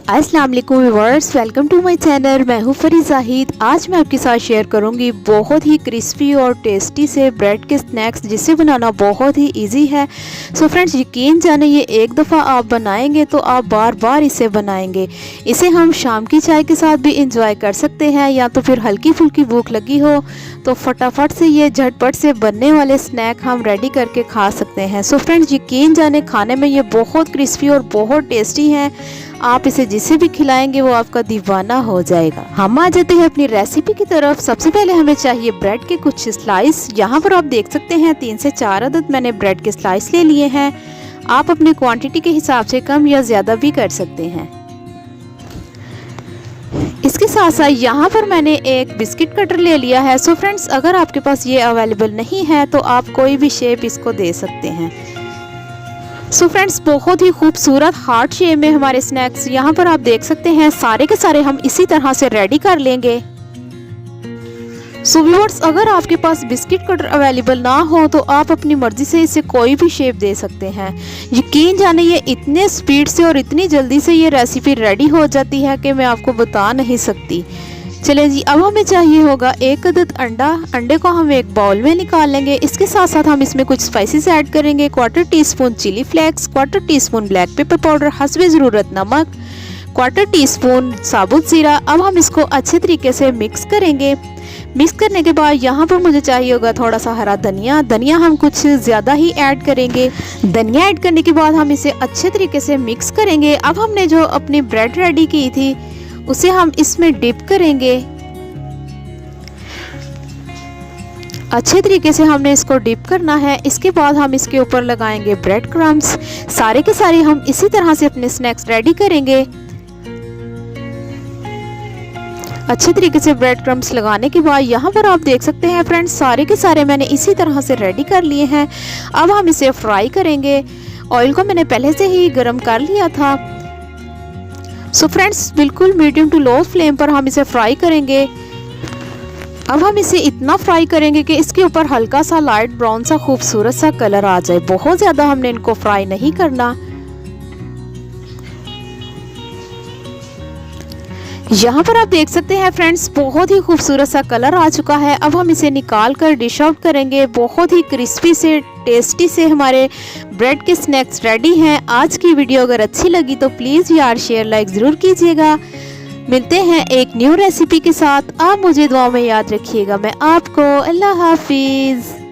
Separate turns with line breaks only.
अस्सलाम वालेकुम viewers, welcome to my channel. मैं हूँ फरी जाहिद। आज मैं आपके साथ शेयर करूँगी बहुत ही क्रिस्पी और टेस्टी से ब्रेड के स्नैक्स जिसे बनाना बहुत ही इजी है। सो फ्रेंड्स, यकीन जाने ये एक दफ़ा आप बनाएंगे तो आप बार बार इसे बनाएंगे। इसे हम शाम की चाय के साथ भी इंजॉय कर सकते हैं, या तो फिर हल्की फुल्की भूख लगी हो तो फटाफट से ये झटपट से बनने वाले स्नैक हम रेडी करके खा सकते हैं। सो फ्रेंड्स, यकीन जाने खाने में ये बहुत क्रिस्पी और बहुत टेस्टी हैं। आप इसे जिसे भी खिलाएंगे वो आपका दीवाना हो जाएगा। हम आ जाते हैं अपनी रेसिपी की तरफ। सबसे पहले हमें चाहिए ब्रेड के कुछ स्लाइस। यहाँ पर आप देख सकते हैं 3 से 4 अदद मैंने ब्रेड के स्लाइस ले लिए हैं। आप अपनी क्वांटिटी के हिसाब से कम या ज़्यादा भी कर सकते हैं। इसके साथ साथ यहाँ पर मैंने एक बिस्किट कटर ले लिया है। सो फ्रेंड्स, अगर आपके पास ये अवेलेबल नहीं है तो आप कोई भी शेप इसको दे सकते हैं। सो फ्रेंड्स, बहुत ही खूबसूरत हार्ट शेप में हमारे स्नैक्स यहाँ पर आप देख सकते हैं। सारे के सारे हम इसी तरह से रेडी कर लेंगे। सो व्यूअर्स, अगर आपके पास बिस्किट कटर अवेलेबल ना हो तो आप अपनी मर्जी से इसे कोई भी शेप दे सकते हैं। यकीन जाने ये इतने स्पीड से और इतनी जल्दी से ये रेसिपी रेडी हो जाती है कि मैं आपको बता नहीं सकती। चलें जी, अब हमें चाहिए होगा 1 अदद अंडा। अंडे को हम एक बाउल में निकाल लेंगे। इसके साथ साथ हम इसमें कुछ स्पाइसेस ऐड करेंगे। 1/4 teaspoon chilli flakes, 1/4 teaspoon black pepper powder, हस्बे ज़रूरत नमक, 1/4 टीस्पून साबुत ज़ीरा। अब हम इसको अच्छे तरीके से मिक्स करेंगे। मिक्स करने के बाद यहाँ पर मुझे चाहिए होगा थोड़ा सा हरा धनिया। धनिया हम कुछ ज़्यादा ही ऐड करेंगे। धनिया ऐड करने के बाद हम इसे अच्छे तरीके से मिक्स करेंगे। अब हमने जो अपनी ब्रेड रेडी की थी उसे हम इसमें डिप करेंगे। अच्छे तरीके से हमने इसको डिप करना है। इसके बाद हम इसके ऊपर लगाएंगे ब्रेड क्रम्स। सारे के सारे हम इसी तरह से अपने स्नैक्स रेडी करेंगे। अच्छे तरीके से ब्रेड क्रम्स लगाने के बाद यहाँ पर आप देख सकते हैं फ्रेंड्स, सारे के सारे मैंने इसी तरह से रेडी कर लिए हैं। अब हम इसे फ्राई करेंगे। ऑयल को मैंने पहले से ही गर्म कर लिया था। सो फ्रेंड्स, बिल्कुल मीडियम टू लो फ्लेम पर हम इसे फ्राई करेंगे। अब हम इसे इतना फ्राई करेंगे कि इसके ऊपर हल्का सा लाइट ब्राउन सा खूबसूरत सा कलर आ जाए। बहुत ज़्यादा हमने इनको फ्राई नहीं करना। यहाँ पर आप देख सकते हैं फ्रेंड्स, बहुत ही खूबसूरत सा कलर आ चुका है। अब हम इसे निकाल कर डिश आउट करेंगे। बहुत ही क्रिस्पी से टेस्टी से हमारे ब्रेड के स्नैक्स रेडी हैं। आज की वीडियो अगर अच्छी लगी तो प्लीज़ यार शेयर लाइक ज़रूर कीजिएगा। मिलते हैं एक न्यू रेसिपी के साथ। आप मुझे दुआ में याद रखिएगा। मैं आपको अल्लाह हाफिज़।